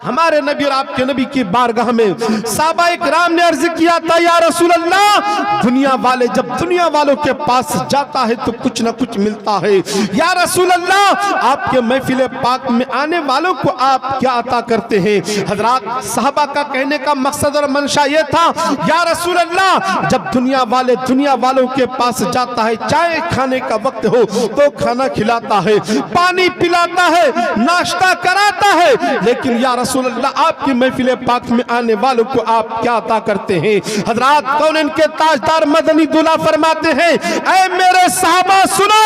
हमारे नबी और आपके नबी की बारगाह में सहाबा इकराम ने अर्ज किया था, या रसूल अल्लाह, दुनिया वाले जब दुनिया वालों के पास जाता है तो कुछ ना कुछ मिलता है। या रसूल अल्लाह, आपके महफिल पाक में आने वालों को आप क्या अता करते हैं? हजरात, सहाबा का कहने का मकसद और मंशा ये था, या रसूल अल्लाह, जब दुनिया वालों के पास जाता है, चाय खाने का वक्त हो तो खाना खिलाता है, पानी पिलाता है, नाश्ता कराता है, लेकिन या रसूल अल्लाह, आपकी महफिल पाक में आने वालों को आप क्या अता करते हैं? हजरात, कौन इनके ताजदार मदनी दूल्हा फरमाते हैं, ऐ मेरे सहाबा सुनो,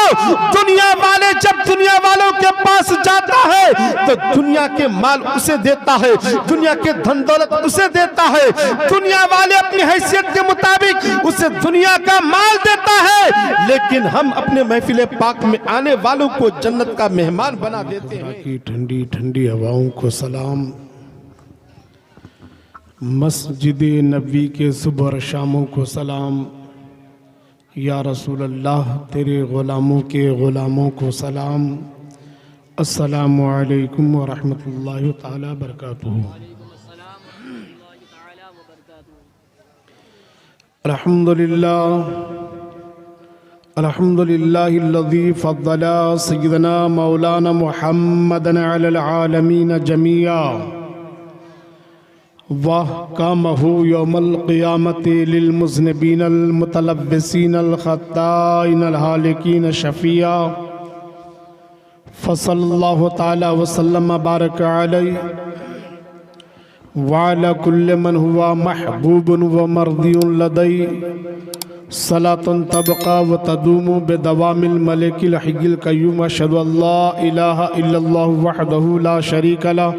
दुनिया वाले जब दुनिया वालों के पास जाता है तो दुनिया के माल उसे देता है, दुनिया के धन दौलत उसे देता है, दुनिया वाले अपनी हैसियत के मुताबिक उसे दुनिया का माल देता है, लेकिन हम अपने महफिल पाक में आने वालों को जन्नत का मेहमान बना देते हैं। की ठंडी ठंडी हवाओं को सलाम, मस्जिद नबी के सुबह और शामों को सलाम, या रसूल अल्लाह, तेरे ग़ुलामों के ग़ुलामों को सलाम। अस्सलामु अलैकुम व रहमतुल्लाहि तआला बरकातुहू। अल्हम्दुलिल्लाहिल्लज़ी फ़द्दला सय्यदना मौलाना मुहम्मदन अलल आलमीन जमीआ वहकामहु यौमल क़ियामति लिल मुज़निबीनल मुतलव्विसीनल ख़त्ताइनल हालिकीन शफ़िया फ़सल्लल्लाहु तआला वसल्लम बारक अलैहि वाला कुल्ल मन हुआ महबूबुन व मर्दियुन लदै सलातुन तबका व तदूमु बेदवामिल मलिकिल हय्यिल क़य्यूम अशहदु अल्ला इलाहा इल्लल्लाहु वहदहु ला शरीका लहु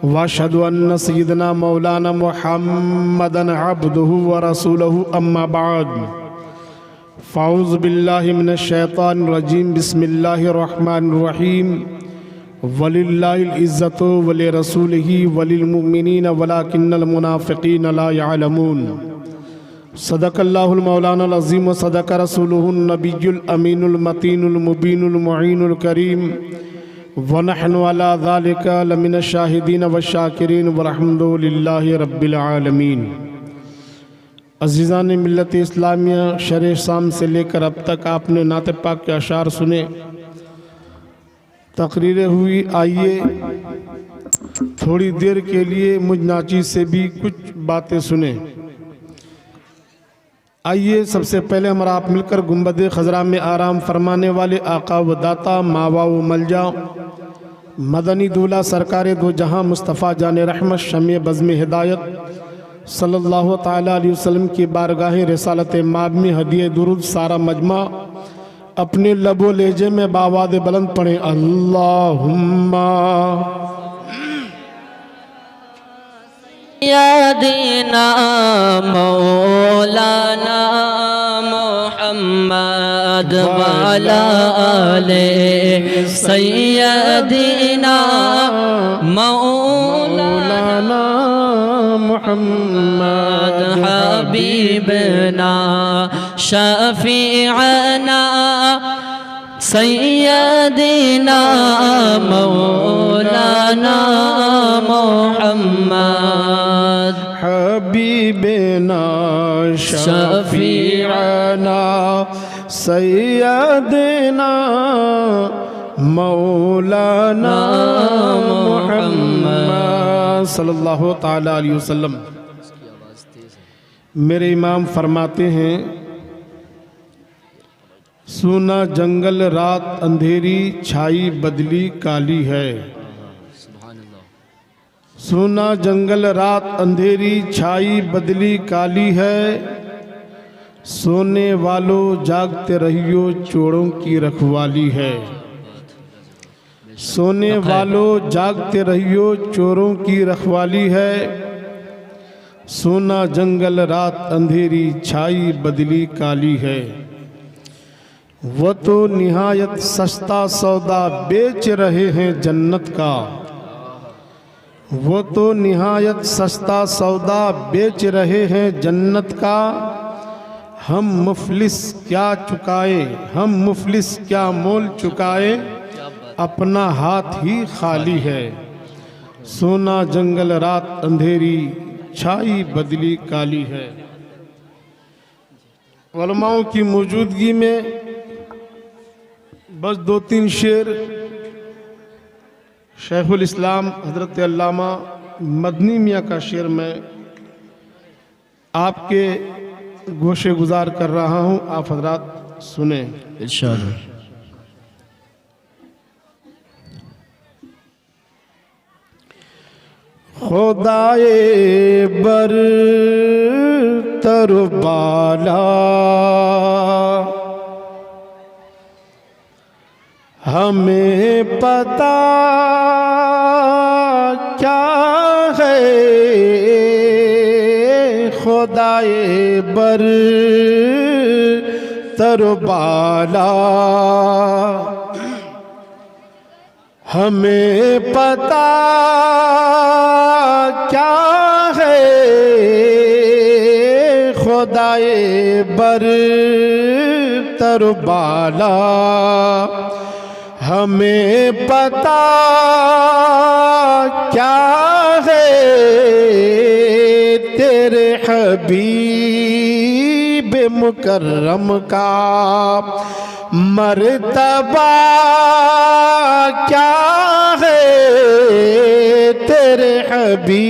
व अशहदु अन्न सय्यदना मौलाना मुहम्मदन अब्दुहु व रसूलुहु अम्मा बाद फ़ाऊज़ु बिल्लाहि मिनश शैतानिर रजीम बिस्मिल्लाहिर रहमानिर रहीम वलिल्लाहिल इज़्ज़तु वलि रसूलिही वलिल मुमिनीन वलाकिन्नल मुनाफ़िक़ीन ला यअलमून। सदक़ल्लाहुल मौलानाल अज़ीम व सदक़ रसूलुहुन नबियुल अमीनुल मतीनुल मुबीनुल मुईनुल करीम व नहनु अला ज़ालिका लमिनश शाहिदीन व शाकिरीन वल्हम्दुलिल्लाहि रब्बिल आलमीन। अज़ीज़ान मिल्लत इस्लामिया, शरह शाम से लेकर अब तक आपने नात पाक के अशार सुने, तकरीरें हुई। आइए थोड़ी देर के लिए मुझ नाची से भी कुछ बातें सुने। आइए सबसे पहले हमारा आप मिलकर गुंबद खजरा में आराम फरमाने वाले आका व दाता मावा व मलजा मदनी दूल्हा सरकार दो जहां मुस्तफ़ा जान रहमत शमे बज़्म हिदायत सल्लल्लाहु ताला अलैहि वसल्लम की बारगाह रिसालत माब में हदिये दुरूद सारा मजमा अपने लबो लेजे में बावाद बुलंद पढ़े, अल्लाहुम्मा सय्यदना मौलाना मुहम्मद वाला आले सय्यदना मौलाना मुहम्मद हबीबना शफीअना सय्यदना मौलाना मुहम्मद हबीबना शफीअना सय्यदना मौलाना मुहम्मद सल्लल्लाहु ताला अलैहि वसल्लम। मेरे इमाम फरमाते हैं, सूना जंगल रात अंधेरी छाई बदली काली है। सूना जंगल रात अंधेरी छाई बदली काली है, सोने वालों जागते रहियो चोरों की रखवाली है। सोने वालों जागते रहियो चोरों की रखवाली है, सोना जंगल रात अंधेरी छाई बदली काली है। वो तो निहायत सस्ता सौदा बेच रहे हैं जन्नत का, वो तो निहायत सस्ता सौदा बेच रहे हैं जन्नत का। हम मुफलिस क्या चुकाए, हम मुफलिस क्या मोल चुकाए, अपना हाथ ही खाली है। सोना जंगल रात अंधेरी, छाई बदली काली है। उलमाओं की मौजूदगी में बस 2-3 शेर शेखुल इस्लाम हज़रत अल्लामा मदनी मियाँ का शेर मैं आपके गोशे गुजार कर रहा हूँ, आप हजरात सुने। इरशाद। खुदाए बर तरबाला हमें पता क्या है, खुदाए बर तरबाला हमें पता क्या है, खुदाए बर तरबाला हमें पता क्या है, तेरे हबीब मुकर्रम का मर्तबा क्या है, तेरे हबीब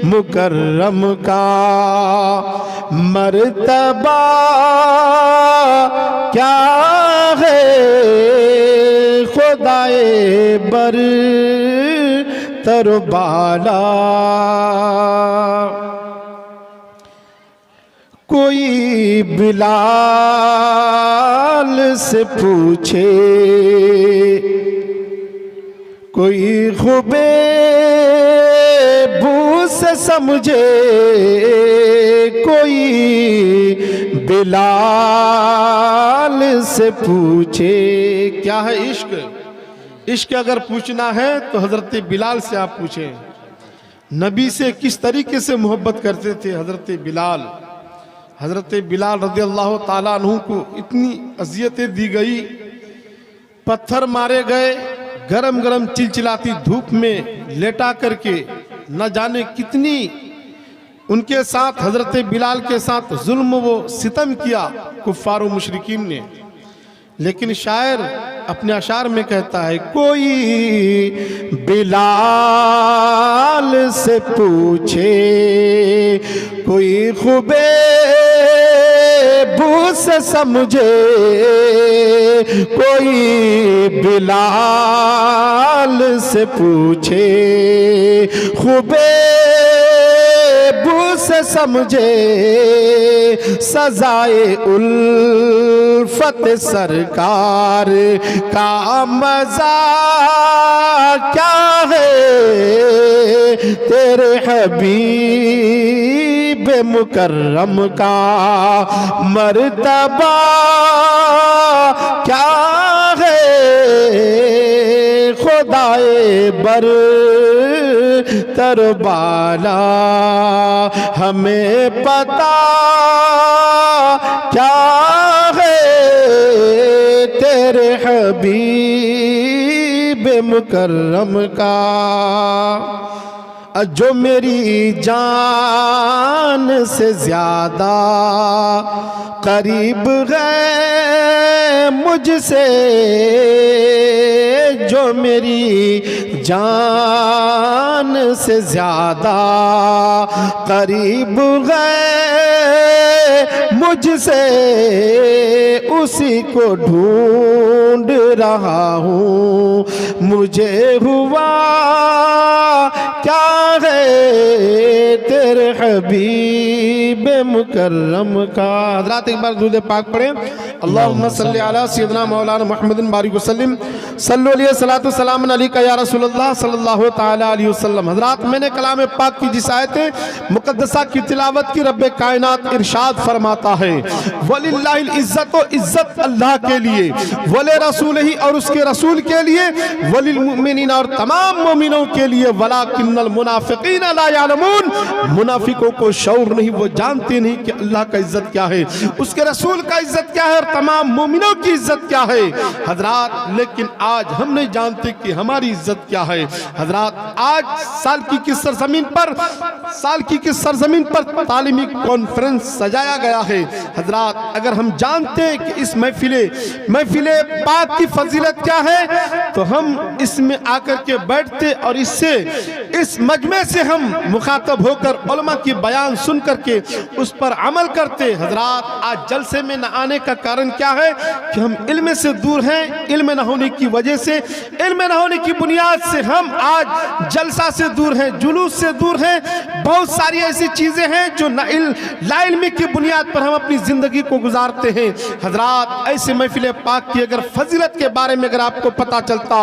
मुकर्रम का मर्तबा क्या है, खुदाए बर तरबाला। कोई बिलाल से पूछे, कोई खुबेबू से समझे, कोई बिलाल से पूछे। क्या है इश्क? इश्क अगर पूछना है तो हजरत बिलाल से आप पूछें। नबी से किस तरीके से मोहब्बत करते थे हजरत बिलाल। हजरत बिलाल रज़ी अल्लाह ताला अन्हु को इतनी अजियतें दी गई, पत्थर मारे गए, गरम गरम चिलचिलाती धूप में लेटा करके न जाने कितनी उनके साथ हजरत बिलाल के साथ जुल्म वो सितम किया कुफ्फार व मुशरिकीन ने। लेकिन शायर अपने अशार में कहता है, कोई बिलाल से पूछे, कोई खुबेबू से समझे, कोई बिलाल से पूछे, खुबेबू से समझे, सजाए उल्फत सरकार का मजा क्या है, तेरे हबीब मुकर्रम का मर्तबा क्या है, खुदाए बर तरबाला हमें पता क्या है, तेरे हबीब मुकर्रम का। जो मेरी जान से ज्यादा करीब है मुझसे, जो मेरी जान से ज्यादा करीब है मुझसे, उसी को ढूंढ रहा हूँ, मुझे हुआ क्या है, तेरे हबीब मुकर्रम का। हज़रात एक बार दुरूद पाक पढ़ें। अल्लाहुम्मा सल्ली अला सय्यिदना मौलाना मुहम्मदिन बारिक वसल्लिम सल्लल्लाहु अलैहि सलातु सलाम अलैका या रसूलल्लाह सल्लल्लाहु ताला अलैहि वसल्लम। हज़रात मैंने कलाम पाक की जिस आयत मुक़द्दसा की तिलावत की, रब्बे कायनात इरशाद फरमाता है, वलिल्लाहिल इज्जत, इज्जत अल्लाह के लिए, वले रसूल ही और उसके रसूल के लिए, वलिल मुमिनीन और तमाम मोमिनों के लिए, वलाकिन्नल मुनाफिकीन ला यालमून, मुनाफिकों को शऊर नहीं, वो जानते नहीं कि अल्लाह का इज्जत क्या है, उसके रसूल का इज्जत क्या है और तमाम मोमिनों की इज्जत क्या है हजरात, लेकिन आज हम नहीं जानते कि हमारी इज्जत क्या है हजरात। आज साल की सरजमीन पर तालीमी कॉन्फ्रेंस सजाया गया है हजरात। अगर हम जानते हैं कि इस महफिले पाक की फजीलत क्या है तो हम इसमें आकर के बैठते और इस मजमे से हम मुखातब होकर उलमा की बयान सुन करके उस पर अमल करते हजरात। आज जलसे में न आने का कारण क्या है कि हम इल्म से दूर हैं। इल्म न होने की वजह से, इल्म न होने की बुनियाद से हम आज जलसा से दूर हैं, जुलूस से दूर हैं। बहुत सारी ऐसी चीजें हैं जो लाइल्मी की बुनियाद पर हम अपनी जिंदगी को गुजारते हैं हजरात। ऐसे महफिल पाक की अगर फजीलत के बारे में अगर आपको पता चलता,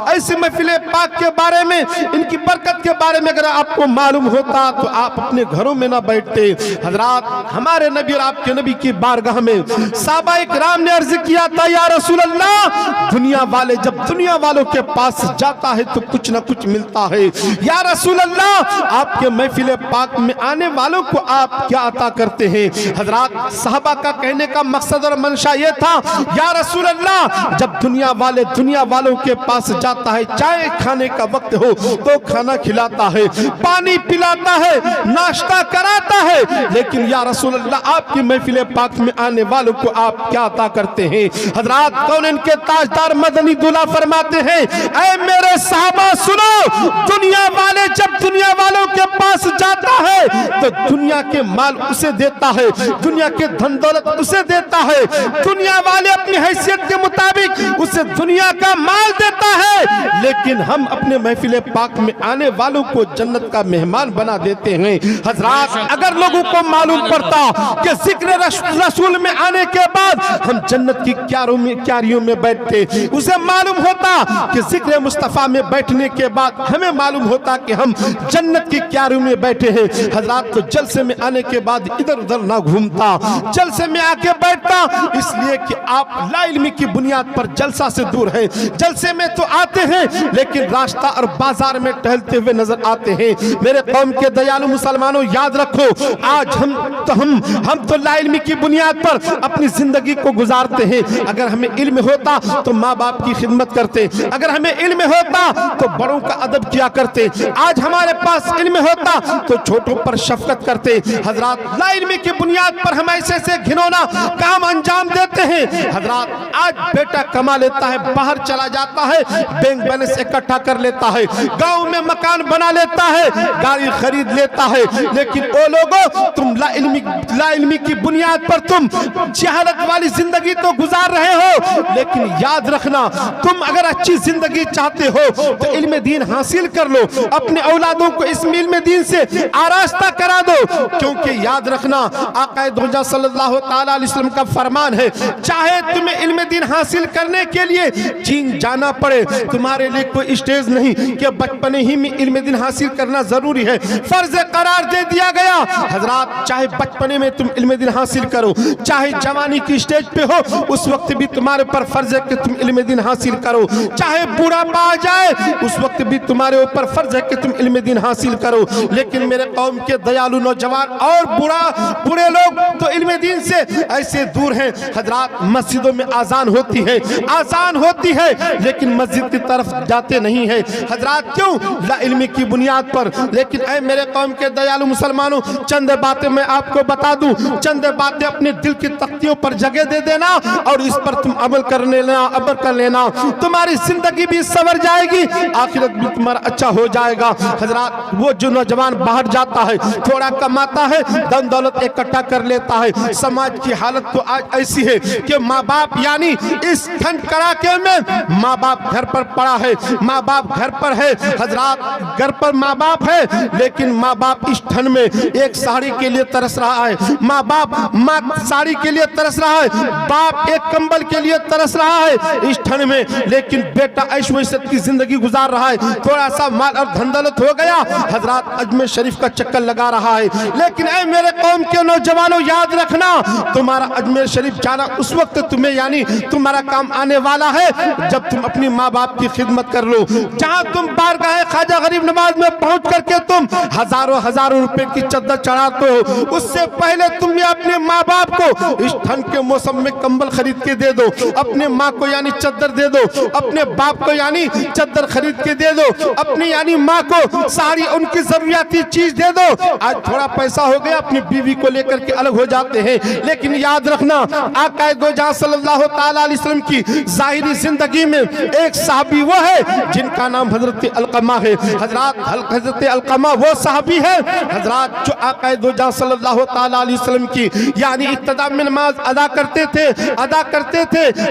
ऐसे महफिल पाक के बारे में, इनकी बरकत के बारे में अगर आपको मालूम होता तो आप अपने घरों में ना बैठते हजरात। हमारे नबी और आपके नबी की बारगाह में सहाबाए किराम ने अर्ज किया था, या रसूल अल्लाह, दुनिया वाले जब दुनिया वालों के पास जाता है तो कुछ ना कुछ मिलता है। या रसूल अल्लाह, आपके महफिल पाक में आने वालों को आप क्या अता करते हैं हजरात। साहबा का कहने का मकसद और मंशा ये था, या रसूल अल्लाह, जब दुनिया वालों के पास जाता है, चाय खाने का वक्त हो तो खाना खिलाता है, पानी पिलाता है, नाश्ता कराता है, लेकिन या रसूल अल्लाह, आपकी महफिल पाक में आने वालों को आप क्या अता करते हैं हजरात। कौन इनके ताजदार मदनी दूल्हा फरमाते हैं, ऐ मेरे साहबा सुनो, दुनिया वाले जब दुनिया वालों के पास जाता है तो दुनिया के माल उसे देता है, दुनिया के धन दौलत उसे देता है, दुनिया वाले अपनी हैसियत के मुताबिक उसे दुनिया का माल देता है, लेकिन हम अपने महफिल पाक में आने वालों को जन्नत का मेहमान बना देते हैं हजरात। अगर लोगों को मालूम पड़ता कि जिक्र रसूल में आने के बाद हम जन्नत की क्यारियों में बैठते, उसे मालूम होता कि जिक्र मुस्तफा में बैठने के बाद हमें मालूम होता कि हम जन्नत की क्यारियों में बैठे हैं हजरात, तो जलसे में आने के बाद इधर उधर ना घूमता, जलसे में आके बैठता, इसलिए कि आप लाइल्मी की बुनियाद पर जलसा से दूर हैं। जलसे में तो आते हैं लेकिन रास्ता और बाजार में टहलते हुए नजर आते हैं। मेरे कौम के दयालु मुसलमानों, याद रखो, आज हम तो लाइल्मी की बुनियाद पर अपनी जिंदगी को गुजारते हैं। अगर हमें इल्म होता तो माँ बाप की खिदमत करते, अगर हमें इल्म होता तो बड़ों का अदब किया करते, आज हमारे पास इल्म होता तो छोटों पर शफकत करते हजरात। लाइल्मी की बुनियाद पर हम ऐसे घिनौना काम अंजाम देते हैं हजरात। आज बेटा कमा लेता है, बाहर चला जाता है, बैंक बैलेंस इकट्ठा कर लेता है, गांव में मकान बना लेता है, गाड़ी खरीद लेता है, लेकिन ओ लोगों, तुम लाइल्मी की बुनियाद पर तुम जहालत वाली जिंदगी तो गुजार रहे हो, लेकिन याद रखना, तुम अगर अच्छी जिंदगी चाहते हो तो इल्म दीन हासिल कर लो, अपने औलादों को इस इल्म दीन से आरास्ता करा दो, क्योंकि याद रखना, आका दो जहां सल्लल्लाहु ताला अलैहि वसल्लम का फरमान है, चाहे तुम्हें इल्म दीन हासिल करने के लिए चीन जाना पड़े, तुम्हारे लिए कोई स्टेज नहीं कि बचपने ही में इल्म दीन हासिल करना जरूरी है, फर्ज करार दे दिया गया हजरात। चाहे बचपने में तुम इल्म दीन हासिल करो, चाहे जवानी की स्टेज पे हो, उस वक्त भी तुम्हारे पर फर्ज है कि तुम इल्म दीन हासिल करो, चाहे बुढ़ापा आ जाए उस वक्त भी तुम्हारे ऊपर फर्ज है कि तुम इल्म दीन हासिल करो। लेकिन मेरे कौम के दयालु नौजवान और बूढ़े लोग तो इल्म दीन से ऐसे दूर हैं हजरात। मस्जिदों में आजान होती है लेकिन मस्जिद की तरफ जाते नहीं है हजरात। क्यों? ला इल्मी की बुनियाद पर। लेकिन ऐ मेरे कौम के दयालु मुसलमानों, चंद बातें मैं आपको बता दूं, चंद बातें अपने दिल की तख्तियों पर जगह दे देना और इस पर तुम अमल कर लेना, तुम्हारी जिंदगी भी संवर जाएगी, आखिरत भी तुम्हारा अच्छा हो जाएगा हजरात। वो जो नौजवान बाहर जाता है, थोड़ा कमाता है, धन दौलत इकट्ठा कर लेता है, समाज की हालत तो आज ऐसी है कि माँ बाप, यानी इस ठंड कड़ाके में माँ बाप घर पर पड़ा है, माँ बाप घर पर है हजरात, घर पर माँ बाप है, लेकिन माँ बाप इस ठंड में एक साड़ी के लिए तरस रहा है, माँ साड़ी के लिए तरस रहा है, बाप एक कंबल के लिए तरस रहा है इस ठंड में, लेकिन बेटा ऐश-ओ-इशरत की जिंदगी गुजार रहा है, थोड़ा सा माल और धन दौलत हो गया हजरात, अजमेर शरीफ का चक्कर लगा रहा रहा है। लेकिन ऐ मेरे कौम के नौजवानों, याद रखना तुम्हारा अजमेर शरीफ जाना उस वक्त तुम्हें यानी तुम्हारा काम आने वाला है जब तुम अपनी माँ बाप की खिदमत कर लो। जहाँ तुम बारगाह ख्वाजा गरीब नवाज में पहुंच करके तुम हजारों हजारों रुपए की चद्दर चढ़ाते हो, उससे पहले तुम अपने माँ बाप को इस ठंड के मौसम में कंबल खरीद के दे दो, अपने माँ को यानी चद्दर दे दो, अपने बाप को यानी चद्दर खरीद के दे दो, अपनी यानी माँ को सारी उनकी जरूरियाती चीज दे दो। आज थोड़ा पैसा हो गया अपनी बीवी को लेकर के अलग हो जाते हैं, लेकिन याद रखना आका दो जहां सल्लल्लाहु ताला अलैहि वसल्लम की जाहिरी जिंदगी में एक साहबी वो है जिनका नाम हजरत अलकमा है। हजरत अलकमा वो साहबी है हजरत जो आका दो जहां सल्लल्लाहु ताला अलैहि वसल्लम की यानी इब्तिदा में नमाज अदा करते थे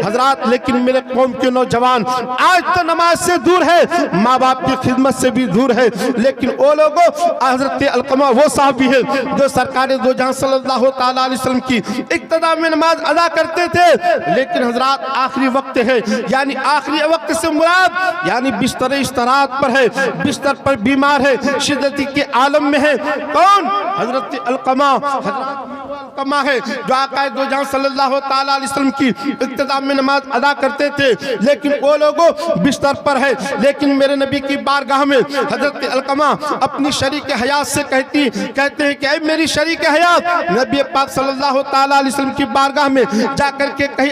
हजरत। लेकिन मेरे कौम के नौजवान आज तो नमाज से दूर है, माँ बाप की खिदमत से भी दूर है, लेकिन वो लोगों हजरत अलकमा वो साहबी है जो सरकार दो जहां सल्लल्लाहु ताला अलैहि वसल्लम की इब्तिदा में नमाज अदा करते थे, लेकिन हजरत आखिरी वक्त है यानी आखिरी वक्त से मुराद यानी बिस्तर इस्तराहत पर है, बिस्तर पर बीमार है, शिद्दत के आलम में है। कौन? हजरत अलकमा है जो आका दो जहां सल्लल्लाहु ताला अलैहि वसल्लम की इब्तिदा में नमाज अदा करते थे, लेकिन वो लोगों बिस्तर पर है। लेकिन मेरे नबी की बारगाह में हजरत अलकमा अपनी शरीक हयात से कहते हैं कि ऐ मेरी शरीक हयात, नबी पाक सल्लल्लाहु ताला अलैहि वसल्लम की बारगाह में जाकर के कहीं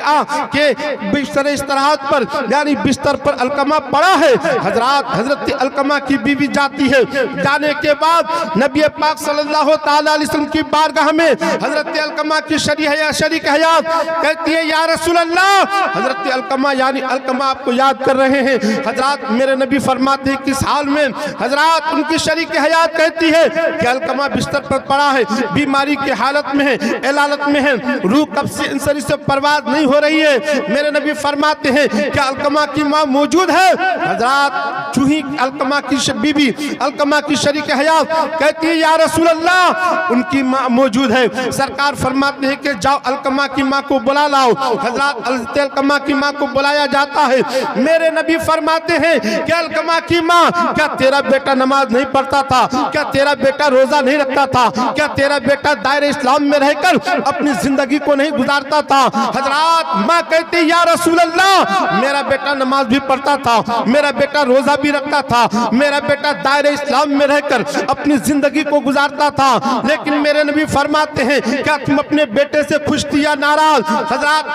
के बिस्तर इस्तराहत पर यानी बिस्तर पर अलकमा पड़ा है। हजरत अलकमा की बीवी जाती है, जाने के बाद नबी पाक सल्लल्लाहु ताला अलैहि वसल्लम की बारगाह में हजरत अलकमा की शरीक हयात कहती है या रसूल अल्लाह। हजरत अलकमा यानी अलकमा आपको याद कर रहे हैं हजरत, मेरे नबी फरमाते हैं किस हाल में? हजरत उनकी शरीक हयात कहती है कि अलकमा बिस्तर पर पड़ा है, बीमारी की हालत में है, इलालत में है, रूह कब से इंसानी से परवाज नहीं हो रही है। मेरे नबी फरमाते हैं कि अलकमा की माँ मौजूद है। हजरत चूही अलकमा की बीबी अलकमा की शरीक हयात कहती है या रसूल अल्लाह उनकी माँ मौजूद है। सरकार फरमाते हैं कि जाओ अलकमा की माँ को बुला लाओ। हजरत अलकमा की माँ को बुलाया जाता है। मेरे नबी फरमाते हैं कि अलकमा की माँ, क्या तेरा बेटा नमाज नहीं पढ़ता था? क्या तेरा बेटा रोजा नहीं रखता था? क्या तेरा बेटा दायरे इस्लाम में रहकर अपनी जिंदगी को नहीं गुजारता था? हजरत माँ कहती या रसूल अल्लाह मेरा बेटा नमाज भी पढ़ता था, मेरा बेटा रोजा भी रखता था, मेरा बेटा दायरे इस्लाम में रहकर अपनी जिंदगी को गुजारता था, लेकिन मेरे नबी फरमाते हैं क्या तुम अपने बेटे से खुश थी या नाराज?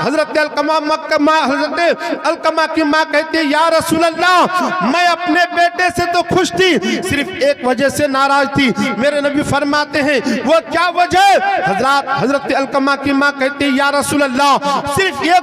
हजरत अलकमा की माँ कहती है या रसूल अल्लाह मैं अपने बेटे से तो खुश थी, सिर्फ एक वजह से नाराज थी। मेरे नबी फरमाते हैं वो क्या वजह? हजरत अलकमा की माँ कहती है या रसूल अल्लाह सिर्फ एक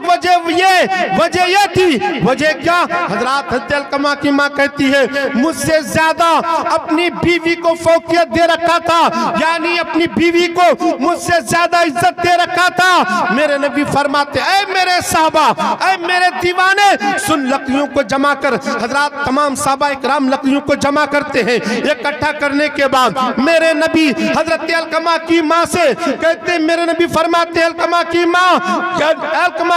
वजह ये थी। वजह क्या? हजरत अलकमा की माँ कहती है मुझसे ज्यादा अपनी बीवी को फौकियत दे रखा था, यानी अपनी बीवी को मुझसे ज्यादा इज्जत दे रखा था। मेरे नबी फरमाते ऐ मेरे साहबा, ऐ मेरे दीवाने, सुन लकड़ियों को जमा कर। हजरत तमाम साहबा इकराम लकड़ियों को जमा करते हैं। इकट्ठा करने के बाद मेरे नबी हजरत अलकमा की माँ से कहते, मेरे नबी फरमाते अलकमा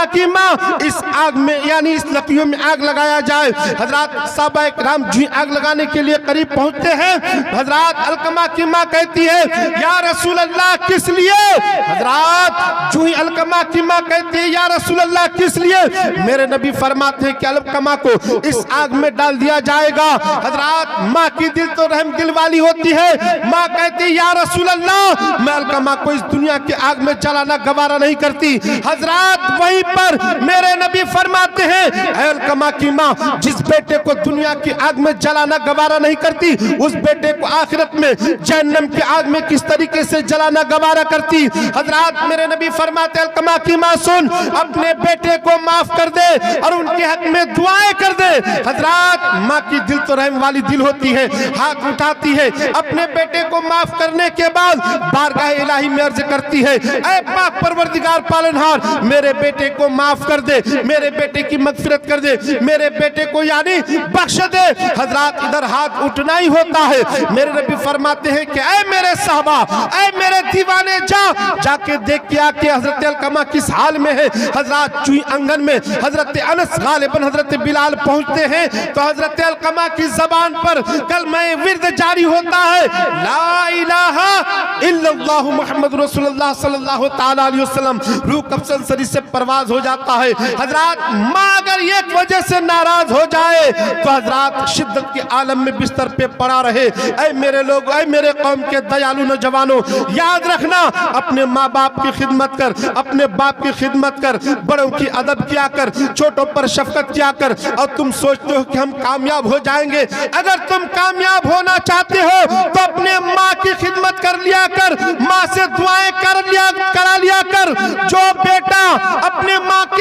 की माँ इस आग में यानी इस लकड़ियों में आग लगाया जाए। हजरत साहबा इकराम जी आग लगाने के लिए करीब पहुंचते हैं। हजरत अलकमा की माँ कहती है या रसूल अल्लाह किस लिए? हजरत जो ही अलकमा की माँ कहती है या रसूल अल्लाह किस लिए? मेरे नबी फरमाते हैं कि अलकमा को इस आग में डाल दिया जाएगा। हजरत माँ की दिल तो रहम दिल वाली होती है। माँ कहती है या रसूल अल्लाह मैं अलकमा को इस दुनिया की आग में जलाना गवारा नहीं करती। हजरत वहीं पर मेरे नबी फरमाते हैं अलकमा की माँ जिस बेटे को दुनिया की आग में जलाना गवारा नहीं करती, उस बेटे को आखिरत में जहन्नम की आग में किस तरीके से जलाना गवारा करती। हजरत मेरे नबी फरमाते अलकमा की माँ सुन अपने बेटे को माफ कर दे और उनके हक में दुआएं कर दे। हजरत माँ की दिल तो रहम वाली दिल होती है, हाथ उठाती है, अपने बेटे को माफ करने के बाद बारगाह इलाही में अर्ज करती है ऐ पाक परवरदिगार पालनहार मेरे बेटे को माफ कर दे, मेरे बेटे की मगफिरत कर दे, मेरे बेटे को यानी बख्श दे। हजरत इधर हाथ उठना ही होता है। मेरे नबी फरमाते हैं कि ऐ मेरे साहबा, ऐ मेरे दीवाने जाके देख के आके हजरत अलकमा किस हाल में है। हजरत चुई अंगन में हजरत अनस गालिबन हजरत बिलाल पहुंचते हैं तो हजरत अलकमा की जबान पर कलमा विर्द जारी होता है, ला इलाहा इल्लल्लाह मुहम्मद रसूलुल्लाह सल्लल्लाहु तआला अलैहि वसल्लम। रूह कब्ज़न शरीर से परवाज हो जाता है। हजरत माँ अगर एक वजह से नाराज हो जाए तो हजरत शिद्दत के आलम में बिस्तर पे पड़ा रहे। ऐ मेरे लोग, ऐ मेरे कौम के दयालु नौजवानों, याद रखना अपने माँ बाप की खिदमत कर, अपने बाप की खिदमत कर, बड़ों की अदब किया कर, छोटों पर शफकत किया कर। और तुम सोचते हो कि हम कामयाब हो जाएंगे, अगर तुम कामयाब होना चाहते हो तो अपने माँ की खिदमत कर लिया कर, माँ से दुआएं करा लिया कर। जो बेटा अपने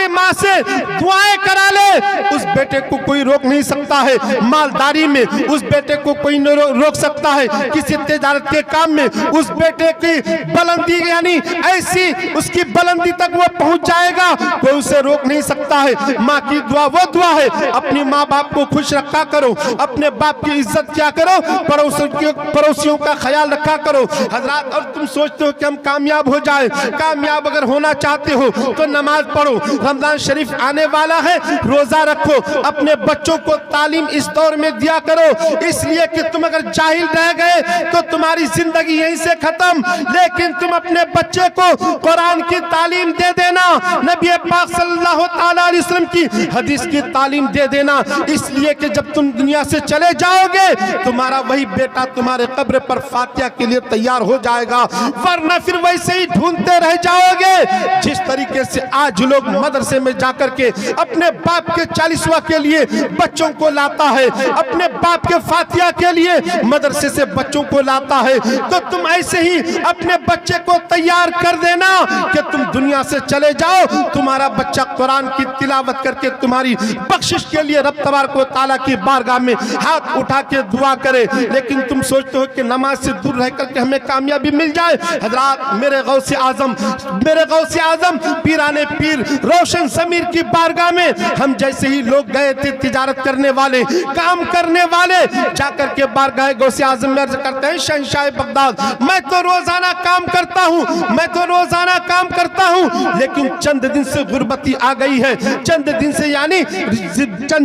माँ से दुआएं करा ले उस बेटे को कोई रोक नहीं सकता है। मालदारी में उस बेटे को कोई नहीं रोक सकता है। किसी तिजारत के काम में उस बेटे की बुलंदी यानी ऐसी उसकी बुलंदी तक वो पहुंच जाएगा, कोई उसे रोक नहीं सकता है। माँ की दुआ वो दुआ है, अपनी माँ बाप को खुश रखा करो, अपने बाप की इज्जत किया करो, पड़ोसियों का ख्याल रखा करो। हजरत और तुम सोचते हो कि हम कामयाब हो जाए, कामयाब अगर होना चाहते हो तो नमाज पढ़ो। रमजान शरीफ आने वाला है, रोजा रखो, अपने बच्चों को तालीम इस दौर में दिया करो, इसलिए कि तुम अगर जाहिल रह गए तो तुम्हारी जिंदगी यहीं से खत्म। लेकिन तुम अपने बच्चे को कुरान की तालीम दे देना, नबी पाक सल्लल्लाहु तआला अलैहि वसल्लम की हदीस की तालीम दे देना, इसलिए कि जब तुम दुनिया से चले जाओगे तुम्हारा वही बेटा तुम्हारे कब्र पर फातिहा के लिए तैयार हो जाएगा, वरना फिर वैसे ही ढूंढते रह जाओगे। जिस तरीके से आज लोग मदरसे में जाकर के अपने बाप के 40वां के लिए बच्चों को लाता है, अपने बाप के फातिहा के लिए मदरसे से बच्चों को लाता है, तो तुम ऐसे ही अपने बच्चे को तैयार कर देना कि तुम दुनिया से चले जाओ, तुम्हारा बच्चा कुरान की तिलावत करके तुम्हारी बख्शिश के लिए रब तबारक व तआला की बारगाह में हाथ उठा के दुआ करे। लेकिन तुम सोचते हो कि नमाज से दूर रह करके हमें कामयाबी मिल जाए। हजरत मेरे गौसे आजम पीराने पीर रोशन समीर की बारगाह में हम जैसे ही लोग गए थे, तिजारत करने वाले, काम करने वाले, जाकर के बारगाह गौसे आजम में अर्ज करते हैं, शहंशाह बगदाद मैं तो रोजाना काम करता हूँ, लेकिन चंद दिन से गुर्बती आ गई है, चंद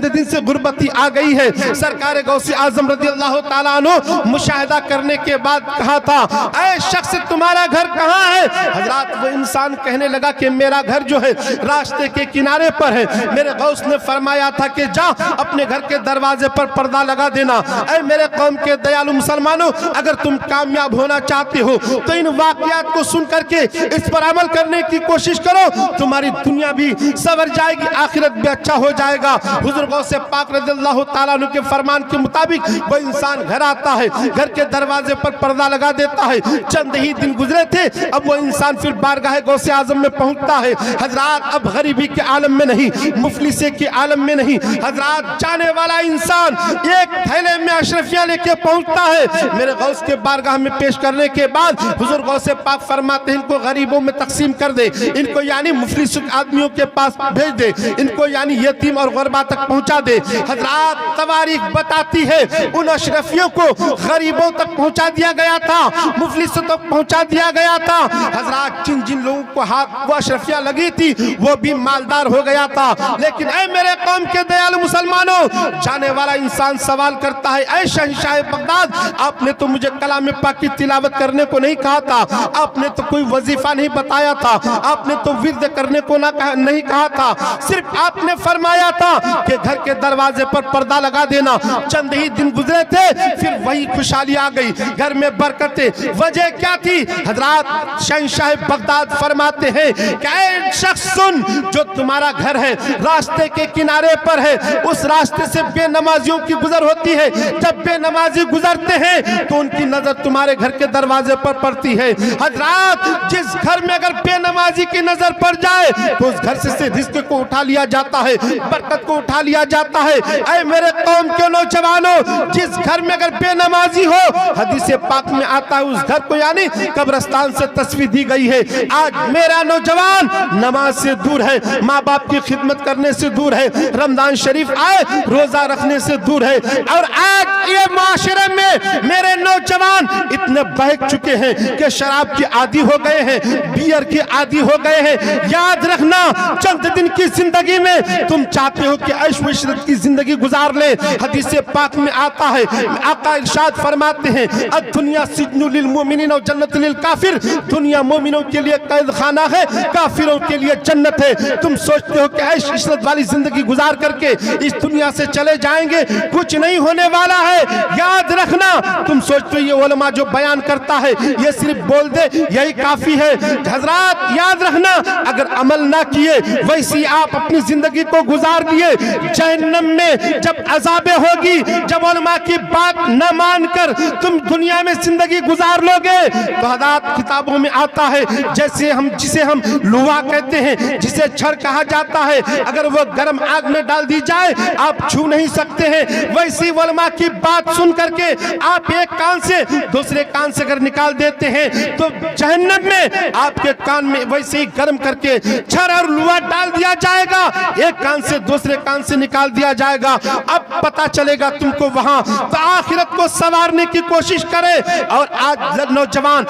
दिन से गुर्बती आ गई है। सरकार गौसे आजम रज़ियल्लाहु ताला अन्हु मुशाहिदा करने के बाद कहा था, ऐ शख्स तुम्हारा घर कहाँ है? हजरत वो इंसान कहने लगा कि मेरा घर जो है रास्ते के किनारे पर है। मेरे गौस ने फरमाया था कि जा अपने घर के दरवाजे पर पर्दा लगा देना। ऐ मेरे कौम के दयालु मुसलमानों, अगर तुम कामयाब होना चाहते हो तो इन वाकयात को सुन करके इस पर अमल करने की कोशिश करो, तुम्हारी दुनिया भी सवर जाएगी, आखिरत भी अच्छा हो जाएगा। हुजूर गौसे पाक रज़ियल्लाहु ताला अन्हु के फरमान के मुताबिक वो इंसान घर आता है, घर के दरवाजे पर पर्दा लगा देता है। चंद ही दिन गुजरे थे, अब वो इंसान फिर बारगाह गौसे आजम में पहुंचता है। हजरात अब गरीबी के आलम में नहीं, मुफलिसी के आलम में नहीं, हजरात जाने वाला इंसान एक थैले में अशरफियां लेके पहुंचता है। मेरे गौस के बारगाह में पेश करने के बाद हुजूर गौसे पाक फरमाते हैं, इनको गरीबों में तकसीम कर दे, इनको यानी मुफलिस आदमियों के पास भेज दे, इनको यानी यतीम और गुरबा तक पहुंचा दे। हजरात तवारीख बताती है उन अशरफियों को गरीबों तक पहुंचा दिया गया था, मुफलिसों तक पहुंचा दिया गया था। हजरात जिन जिन लोगों को हाथ वो अशरफियां लगी थी वो भी मालदार हो गया था। लेकिन ऐ मेरे कौम के दयालु मुसलमानों, जाने वाला इंसान सवाल करता है, ऐ शहंशाह बगदाद आपने तो मुझे कलाम पाक की तिलावत करने को नहीं कहा था, आपने तो कोई वजीफा नहीं बताया था, आपने तो विर्द करने को नहीं कहा था, सिर्फ आपने फरमाया था कि घर के दरवाजे पर पर्दा लगा देना। चंद ही दिन गुजरे थे, फिर वही खुशहाली आ गई, घर में बरकतें। वजह क्या थी? हजरात शहंशाह बगदाद फरमाते हैं कि ऐ शख्स सुन, जो तुम्हारा घर है रास्ते के किनारे पर है, उस रास्ते से बेनमाजियों की गुजर होती है, जब बेनमाजी गुजरते हैं तो उनकी नजर तुम्हारे घर के दरवाजे पर पड़ती है। हजरात जिस घर में अगर बेनमाजी की नजर पड़ जाए तो उस घर से रिज़्क़ को उठा लिया जाता है, बरकत को उठा लिया जाता है। ऐ मेरे कौम के नौजवानों, जिस घर में अगर बेनमाजी हो, हदीस पाक में आता है उस घर को यानी कब्रिस्तान से तस्वीर दी गई है। आज मेरा नौजवान नमाज से दूर है, माँ बाप की खिदमत करने से दूर है, रमजान शरीफ आए रोजा रखने से दूर है, और आज ये माशरे में मेरे नौजवान इतने बहक चुके हैं कि शराब की आदी हो गए हैं, बियर की आदी हो गए हैं। याद रखना, चंद दिन की जिंदगी में तुम चाहते हो कि ऐश व इशरत की जिंदगी गुजार ले। हदीस पाक में आता है, आका इरशाद फरमाते हैं, दुनिया सिजनु लिल मोमिनीन और जन्नत लिल काफिर। दुनिया मोमिनों के लिए कैद खाना है, काफिरों के लिए जन्नत है। तुम सोचते हो कि ऐश इशरत वाली जिंदगी गुजार करके इस दुनिया से चले जाएंगे, कुछ नहीं होने वाला है। याद रखना, तुम सोचते हो ये उलमा जो बयान करता है ये सिर्फ बोल दे यही काफी है। हजरात याद रखना, अगर अमल ना किए वैसी आप अपनी जिंदगी को गुजार लिए, जहन्नम में जब अजाबे होगी, जब उलमा की बात न मानकर तुम दुनिया में जिंदगी गुजार लोगे तो हजरात किताबों में आता है, जैसे जिसे हम लुहा कहते हैं, जिसे छड़ कहा जाता है, अगर वो गर्म आग में डाल दी जाए आप छू नहीं सकते हैं। वैसी उलमा की बात सुन करके आप एक कान से दूसरे कान से अगर निकाल देते हैं तो जहन्नम में आपके कान में वैसे ही गर्म करके छड़ और लुहा डाल दिया जाएगा, एक कान से दूसरे कान से निकाल दिया जाएगा। अब पता चलेगा तुमको वहां। तो आखिरत को संवारने की कोशिश करे। और आज नौजवान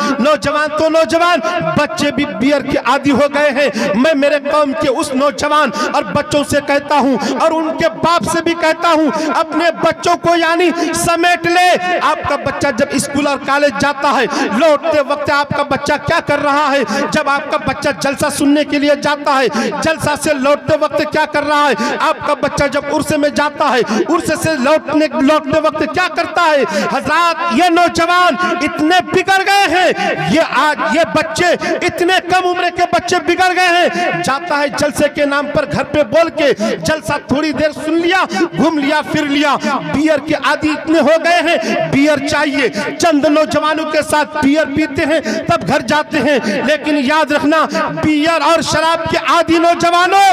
तो नौजवान, बच्चे भी बियर के आदी हो गए हैं। मैं मेरे कौम के उस नौजवान और बच्चों से कहता हूं और उनके बाप से भी कहता हूं, अपने बच्चों को यानी समेट ले। आपका बच्चा जब स्कूल और कॉलेज जाता है, लौटते वक्त आपका बच्चा क्या कर रहा है? जब आपका बच्चा जलसा सुनने के लिए जाता है, जलसा से लौटते वक्त क्या कर रहा है? आपका बच्चा जब उर्से में जाता है, उर्से से लौटते वक्त क्या करता है? हजरात ये नौजवान इतने बिगड़ गए हैं, ये बच्चे इतने कम उम्र के बच्चे बिगड़ गए हैं। जाता है जलसे के नाम पर घर पे बोल के जलसा थोड़ी देर सुन लिया, घूम लिया, फिर लिया। बियर के आदी इतने हो गए हैं, बियर चाहिए। चंद नौजवानों के साथ बियर पीते हैं तब घर जाते हैं। लेकिन याद रखना, बियर और शराब के आदी नौजवानों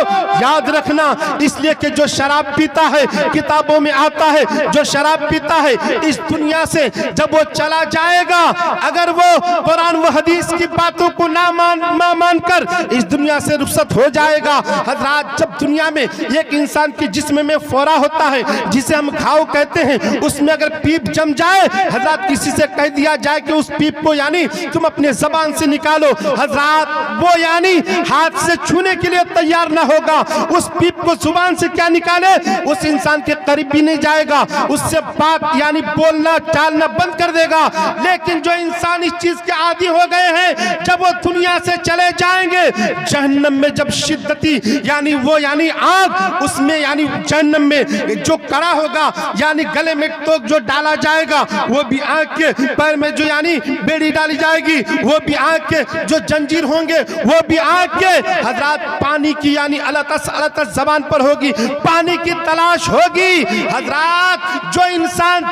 याद रखना, इसलिए कि जो शराब पीता है, किताबों में आता है, जो शराब पीता है इस दुनिया से जब वो चला जाएगा, अगर वो कुरान व हदीस की बातों को ना मानकर इस दुनिया से रुखसत हो जाएगा। हजरात जब दुनिया में एक इंसान के जिस्म में फोरा होता है, जिसे हम घाव कहते हैं, उसमें अगर पीप जम जाए, हजरात किसी से कह दिया जाए कि उस पीप को यानी तुम अपने जबान से निकालो, हजरात वो यानी हाथ से छूने के लिए तैयार ना होगा। उस पीप को जुबान से क्या निकाले, उस इंसान के करीब भी नहीं जाएगा, उससे बात यानी बोलना टालना बंद कर देगा। लेकिन जो इंसान इस चीज के आदी हो गए हैं, जब वो दुनिया से चले जाएंगे, जहन्नम में जब शिद्दती यानी वो यानी आग, उसमें यानी जहन्नम में जो कड़ा होगा, यानी गले में तो जो डाला जाएगा, वो भी आग के पैर में जो यानी बेड़ी डाली जाएगी, वो भी आग के जो जंजीर होंगे, वो भी आग के। हजरात पानी की यानी अल्लाह तस जबान पर होगी, पानी की तलाश होगी। हजरात जो इंसान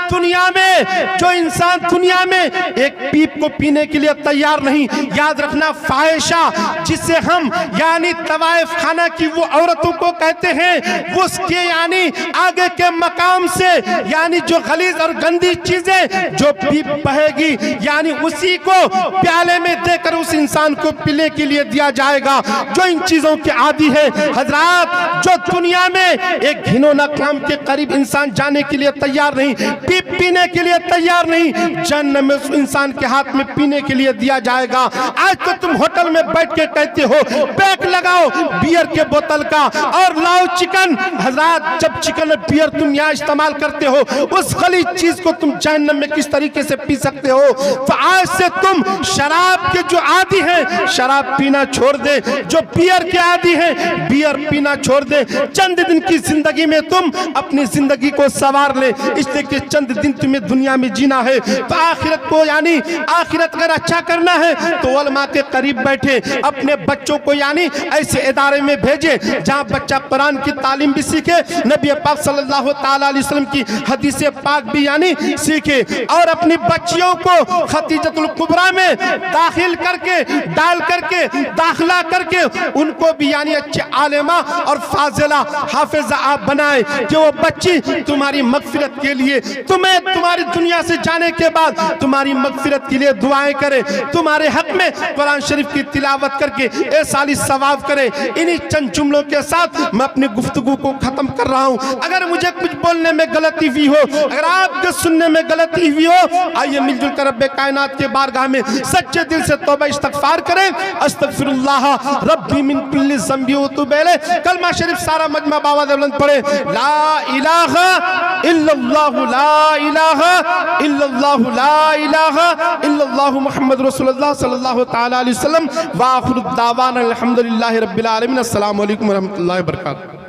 दुनिया में एक पीप को पीने के लिए तैयार नहीं, याद रखना फाहिशा जिसे हम यानी तवाइफ खाना की वो औरतों को कहते हैं, उसके यानी आगे के मकाम से यानी जो गलीज और गंदी चीजें जो पीप बहेगी, यानी उसी को प्याले में देकर उस इंसान को पीने के लिए दिया जाएगा जो इन चीजों के आदी है। हजरात जो दुनिया में एक घिनौना काम के करीब इंसान जाने के लिए तैयार नहीं, पीप पीने के लिए तैयार नहीं, जन्नत में उस इंसान के हाथ में पीने के लिए दिया जाएगा। आज तो तुम होटल में बैठ के कहते हो पैक लगाओ बियर के बोतल का और लाओ चिकन। हजरात जब चिकन और बियर तुम यहाँ इस्तेमाल करते हो, उस गलीज चीज को तुम जहन्नम में किस तरीके से पी सकते हो? तो आज से तुम शराब के जो आदी हैं, शराब पीना छोड़ दे, जो बियर के आदी हैं, बियर पीना छोड़ दे। चंद दिन की जिंदगी में तुम अपनी जिंदगी को संवार ले, इसलिए कि चंद दिन तुम्हें दुनिया में जीना है। तो आखिरत को यानी आखिरत अगर अच्छा करना है तो उलमा के करीब बैठे, अपने बच्चों को यानी ऐसे इदारे में भेजे जहां बच्चा कुरान की तालीम भी सीखे, नबी पाक सल्लल्लाहु ताला अलैहि वसल्लम की हदीस पाक भी यानी सीखे, और अपनी बच्चियों को खतीजतुल कुबरा में डाल करके दाखिला करके उनको भी यानी अच्छे आलिमा और फाजिला हाफिजा आप बनाए कि वो बच्ची तुम्हारी मगफिरत के लिए, तुम्हारी दुनिया से जाने के बाद तुम्हारी मगफिरत के लिए दुआएं करे, तुम्हारे हक में कुरान शरीफ की तिलावत करके ऐसाली सवाब करे। इन्हीं चंद जुमलों के साथ मैं अपनी गुफ्तगू को खत्म कर रहा हूँ। अगर मुझे कुछ बोलने में गलती हुई हो, अगर आपके सुनने में गलती हुई हो, आइए मिलजुल कर रब्बे कायनात के बारगाह में सच्चे दिल से तौबा इस्तगफार करें। अस्तगफिरुल्लाह रब्बी मिन कुल्ली ज़ंबी व तुब इलैह। कलमा शरीफ सारा मजमा बावाज़ बुलंद पढ़े, ला इलाहा इल्लल्लाह, ला इलाहा इल्लल्लाह, ला इलाहा इल्लल्लाह मुहम्मद रसूलुल्लाह सल्लल्लाहु तआला अलैहि वसल्लम। व आखिरु दावाना अल्हम्दुलिल्लाहि रब्बिल आलमीन। अस्सलामु अलैकुम व रहमतुल्लाहि व बरकातहू।